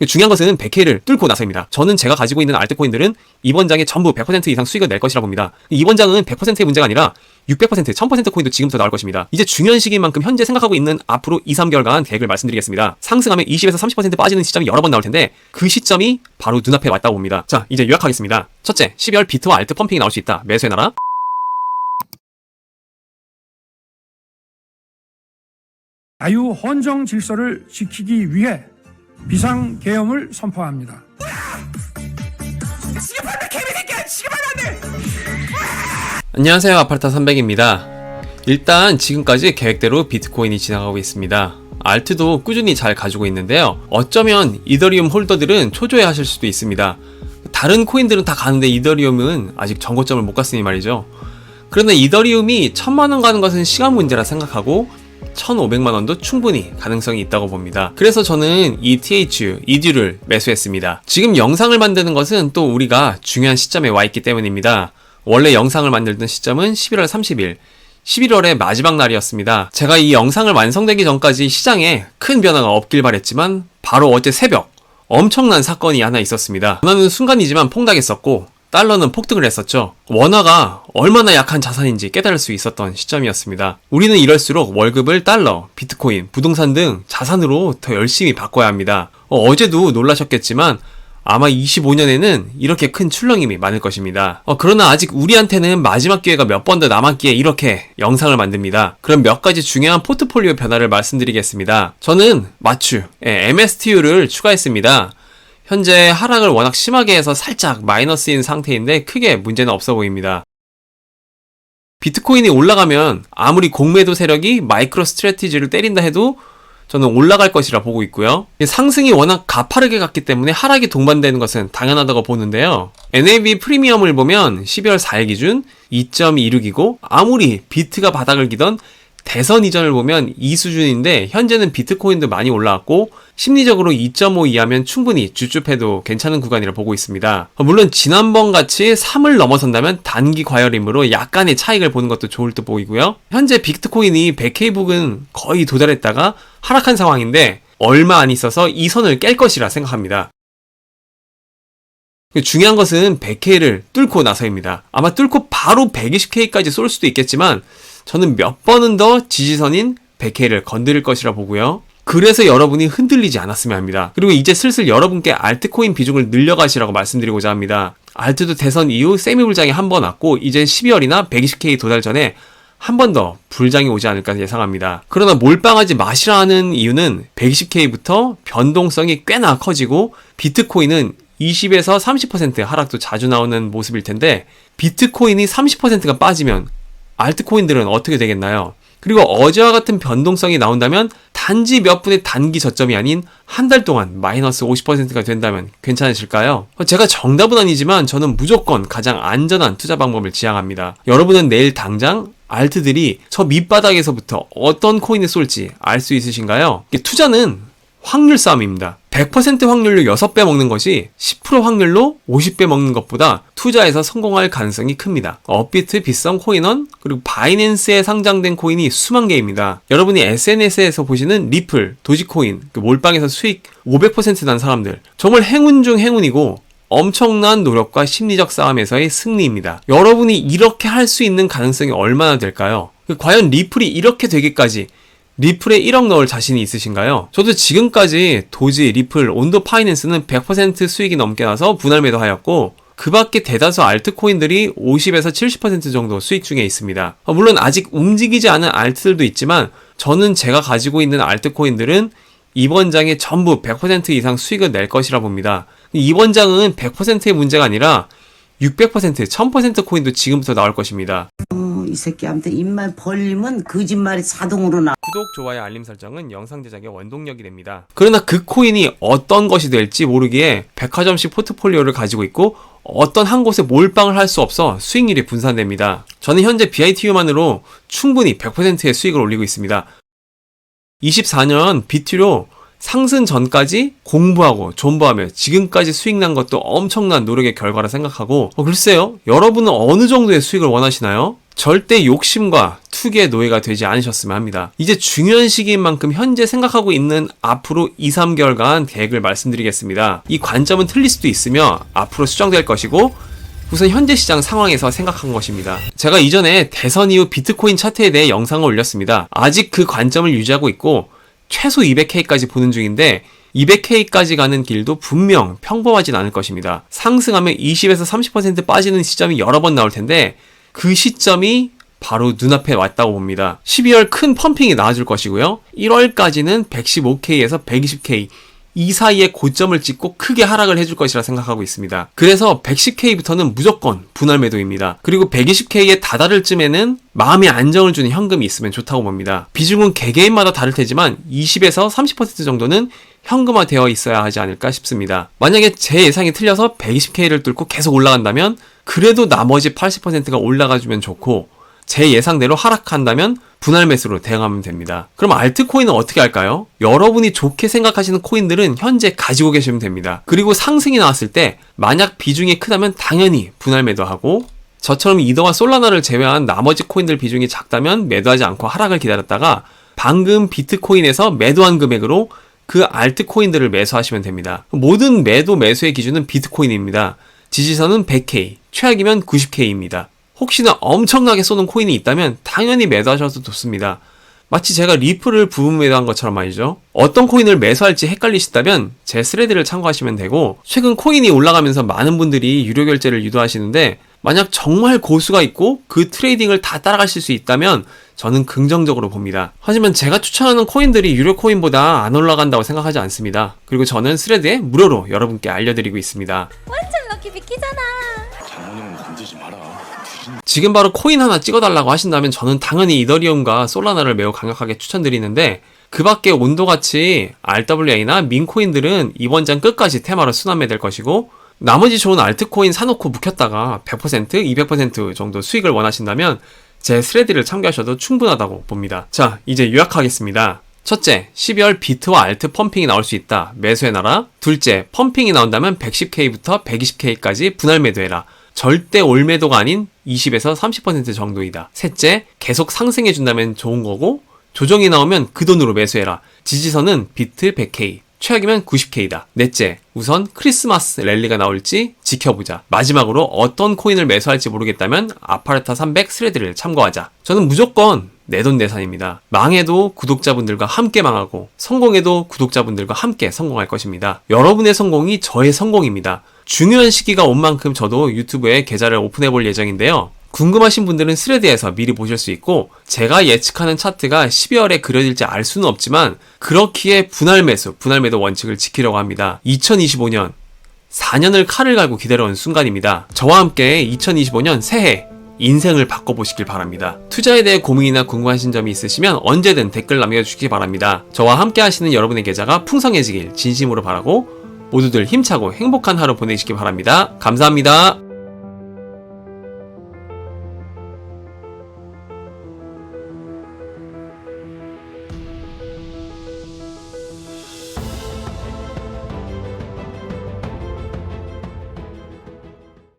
중요한 것은 100K를 뚫고 나서입니다. 저는 제가 가지고 있는 알트코인들은 이번 장에 전부 100% 이상 수익을 낼 것이라 봅니다. 이번 장은 100%의 문제가 아니라 600%, 1000% 코인도 지금부터 나올 것입니다. 이제 중요한 시기인 만큼 현재 생각하고 있는 앞으로 2, 3개월간 계획을 말씀드리겠습니다. 상승하면 20에서 30% 빠지는 시점이 여러 번 나올 텐데 그 시점이 바로 눈앞에 왔다고 봅니다. 자, 이제 요약하겠습니다. 첫째, 12월 비트와 알트 펌핑이 나올 수 있다. 매수해놔라. 자유 헌정 질서를 지키기 위해 비상계엄을 선포합니다. 안녕하세요, 아파르타 300입니다. 일단 지금까지 계획대로 비트코인이 지나가고 있습니다. 알트도 꾸준히 잘 가지고 있는데요. 어쩌면 이더리움 홀더들은 초조해 하실 수도 있습니다. 다른 코인들은 다 가는데 이더리움은 아직 정고점을 못 갔으니 말이죠. 그런데 이더리움이 1000만원 가는 것은 시간 문제라 생각하고 1500만원도 충분히 가능성이 있다고 봅니다. 그래서 저는 ETH를 매수했습니다. 지금 영상을 만드는 것은 또 우리가 중요한 시점에 와 있기 때문입니다. 원래 영상을 만들던 시점은 11월 30일 11월의 마지막 날이었습니다. 제가 이 영상을 완성되기 전까지 시장에 큰 변화가 없길 바랬지만 바로 어제 새벽 엄청난 사건이 하나 있었습니다. 원화는 순간이지만 폭락했었고 달러는 폭등을 했었죠. 원화가 얼마나 약한 자산인지 깨달을 수 있었던 시점이었습니다. 우리는 이럴수록 월급을 달러, 비트코인, 부동산 등 자산으로 더 열심히 바꿔야 합니다. 어제도 놀라셨겠지만 아마 25년에는 이렇게 큰 출렁임이 많을 것입니다. 그러나 아직 우리한테는 마지막 기회가 몇 번 더 남았기에 이렇게 영상을 만듭니다. 그럼 몇 가지 중요한 포트폴리오 변화를 말씀드리겠습니다. 저는 마추, MSTU를 추가했습니다. 현재 하락을 워낙 심하게 해서 살짝 마이너스인 상태인데 크게 문제는 없어 보입니다. 비트코인이 올라가면 아무리 공매도 세력이 마이크로 스트래티지를 때린다 해도 저는 올라갈 것이라 보고 있고요. 상승이 워낙 가파르게 갔기 때문에 하락이 동반되는 것은 당연하다고 보는데요. NAV 프리미엄을 보면 12월 4일 기준 2.26이고 아무리 비트가 바닥을 기던 대선 이전을 보면 이 수준인데 현재는 비트코인도 많이 올라왔고 심리적으로 2.5 이하면 충분히 주춤해도 괜찮은 구간이라 보고 있습니다. 물론 지난번 같이 3을 넘어선다면 단기 과열임으로 약간의 차익을 보는 것도 좋을 듯 보이고요. 현재 비트코인이 100K 부근 거의 도달했다가 하락한 상황인데 얼마 안 있어서 이 선을 깰 것이라 생각합니다. 중요한 것은 100K를 뚫고 나서입니다. 아마 뚫고 바로 120K까지 쏠 수도 있겠지만 저는 몇 번은 더 지지선인 100K를 건드릴 것이라 보고요. 그래서 여러분이 흔들리지 않았으면 합니다. 그리고 이제 슬슬 여러분께 알트코인 비중을 늘려가시라고 말씀드리고자 합니다. 알트도 대선 이후 세미불장이 한 번 왔고 이제 12월이나 120K 도달 전에 한 번 더 불장이 오지 않을까 예상합니다. 그러나 몰빵하지 마시라는 이유는 120K부터 변동성이 꽤나 커지고 비트코인은 20에서 30% 하락도 자주 나오는 모습일 텐데 비트코인이 30%가 빠지면 알트코인들은 어떻게 되겠나요? 그리고 어제와 같은 변동성이 나온다면 단지 몇 분의 단기 저점이 아닌 한 달 동안 마이너스 50%가 된다면 괜찮으실까요? 제가 정답은 아니지만 저는 무조건 가장 안전한 투자 방법을 지향합니다. 여러분은 내일 당장 알트들이 저 밑바닥에서부터 어떤 코인을 쏠지 알 수 있으신가요? 투자는 확률 싸움입니다. 100% 확률로 6배 먹는 것이 10% 확률로 50배 먹는 것보다 투자에서 성공할 가능성이 큽니다. 업비트, 빗썸, 코인원, 그리고 바이낸스에 상장된 코인이 수만 개입니다. 여러분이 SNS에서 보시는 리플, 도지코인, 몰빵에서 수익 500% 난 사람들 정말 행운 중 행운이고 엄청난 노력과 심리적 싸움에서의 승리입니다. 여러분이 이렇게 할 수 있는 가능성이 얼마나 될까요? 과연 리플이 이렇게 되기까지 리플에 1억 넣을 자신이 있으신가요? 저도 지금까지 도지, 리플, 온도 파이낸스는 100% 수익이 넘게 나서 분할 매도하였고 그 밖에 대다수 알트코인들이 50에서 70% 정도 수익 중에 있습니다. 물론 아직 움직이지 않은 알트들도 있지만 저는 제가 가지고 있는 알트코인들은 이번 장에 전부 100% 이상 수익을 낼 것이라 봅니다. 이번 장은 100%의 문제가 아니라 600%, 1000% 코인도 지금부터 나올 것입니다. 이 새끼 아무튼 입만 벌리면 거짓말이 자동으로 나. 구독, 좋아요, 알림 설정은 영상 제작의 원동력이 됩니다. 그러나 그 코인이 어떤 것이 될지 모르기에 백화점식 포트폴리오를 가지고 있고 어떤 한 곳에 몰빵을 할 수 없어 수익률이 분산됩니다. 저는 현재 BITU만으로 충분히 100%의 수익을 올리고 있습니다. 24년 BT로 상승 전까지 공부하고 존버하며 지금까지 수익 난 것도 엄청난 노력의 결과라 생각하고 글쎄요, 여러분은 어느 정도의 수익을 원하시나요? 절대 욕심과 투기의 노예가 되지 않으셨으면 합니다. 이제 중요한 시기인 만큼 현재 생각하고 있는 앞으로 2, 3개월간 계획을 말씀드리겠습니다. 이 관점은 틀릴 수도 있으며 앞으로 수정될 것이고 우선 현재 시장 상황에서 생각한 것입니다. 제가 이전에 대선 이후 비트코인 차트에 대해 영상을 올렸습니다. 아직 그 관점을 유지하고 있고 최소 200K까지 보는 중인데 200K까지 가는 길도 분명 평범하진 않을 것입니다. 상승하면 20에서 30% 빠지는 시점이 여러 번 나올 텐데 그 시점이 바로 눈앞에 왔다고 봅니다. 12월 큰 펌핑이 나와줄 것이고요. 1월까지는 115K에서 120K 이 사이에 고점을 찍고 크게 하락을 해줄 것이라 생각하고 있습니다. 그래서 110K부터는 무조건 분할 매도입니다. 그리고 120K에 다다를 쯤에는 마음의 안정을 주는 현금이 있으면 좋다고 봅니다. 비중은 개개인마다 다를 테지만 20에서 30% 정도는 현금화 되어 있어야 하지 않을까 싶습니다. 만약에 제 예상이 틀려서 120K를 뚫고 계속 올라간다면 그래도 나머지 80%가 올라가주면 좋고 제 예상대로 하락한다면 분할 매수로 대응하면 됩니다. 그럼 알트코인은 어떻게 할까요? 여러분이 좋게 생각하시는 코인들은 현재 가지고 계시면 됩니다. 그리고 상승이 나왔을 때 만약 비중이 크다면 당연히 분할 매도하고 저처럼 이더와 솔라나를 제외한 나머지 코인들 비중이 작다면 매도하지 않고 하락을 기다렸다가 방금 비트코인에서 매도한 금액으로 그 알트코인들을 매수하시면 됩니다. 모든 매도 매수의 기준은 비트코인입니다. 지지선은 100K, 최악이면 90K입니다. 혹시나 엄청나게 쏘는 코인이 있다면 당연히 매도하셔도 좋습니다. 마치 제가 리플을 부분 매도한 것처럼 말이죠. 어떤 코인을 매수할지 헷갈리시다면 제 스레드를 참고하시면 되고 최근 코인이 올라가면서 많은 분들이 유료 결제를 유도하시는데 만약 정말 고수가 있고 그 트레이딩을 다 따라가실 수 있다면 저는 긍정적으로 봅니다. 하지만 제가 추천하는 코인들이 유료 코인보다 안 올라간다고 생각하지 않습니다. 그리고 저는 스레드에 무료로 여러분께 알려드리고 있습니다. 완전 럭키 비키잖아. 장모님은 건드지 마라. 지금 바로 코인 하나 찍어달라고 하신다면 저는 당연히 이더리움과 솔라나를 매우 강력하게 추천드리는데 그 밖에 온도같이 RWA나 민코인들은 이번 장 끝까지 테마로 순환매될 것이고 나머지 좋은 알트코인 사놓고 묵혔다가 100%, 200% 정도 수익을 원하신다면 제 스레드를 참고하셔도 충분하다고 봅니다. 자, 이제 요약하겠습니다. 첫째, 12월 비트와 알트 펌핑이 나올 수 있다. 매수해놔라. 둘째, 펌핑이 나온다면 110K부터 120K까지 분할 매도해라. 절대 올매도가 아닌 20에서 30% 정도이다. 셋째, 계속 상승해준다면 좋은 거고 조정이 나오면 그 돈으로 매수해라. 지지선은 비트 100K, 최악이면 90K다. 넷째, 우선 크리스마스 랠리가 나올지 지켜보자. 마지막으로 어떤 코인을 매수할지 모르겠다면 아파르타 300 스레드를 참고하자. 저는 무조건 내돈내산입니다. 망해도 구독자분들과 함께 망하고 성공해도 구독자분들과 함께 성공할 것입니다. 여러분의 성공이 저의 성공입니다. 중요한 시기가 온 만큼 저도 유튜브에 계좌를 오픈해 볼 예정인데요. 궁금하신 분들은 스레드에서 미리 보실 수 있고 제가 예측하는 차트가 12월에 그려질지 알 수는 없지만 그렇기에 분할 매도 원칙을 지키려고 합니다. 2025년 4년을 칼을 갈고 기다려온 순간입니다. 저와 함께 2025년 새해 인생을 바꿔보시길 바랍니다. 투자에 대해 고민이나 궁금하신 점이 있으시면 언제든 댓글 남겨주시기 바랍니다. 저와 함께 하시는 여러분의 계좌가 풍성해지길 진심으로 바라고 모두들 힘차고 행복한 하루 보내시기 바랍니다. 감사합니다.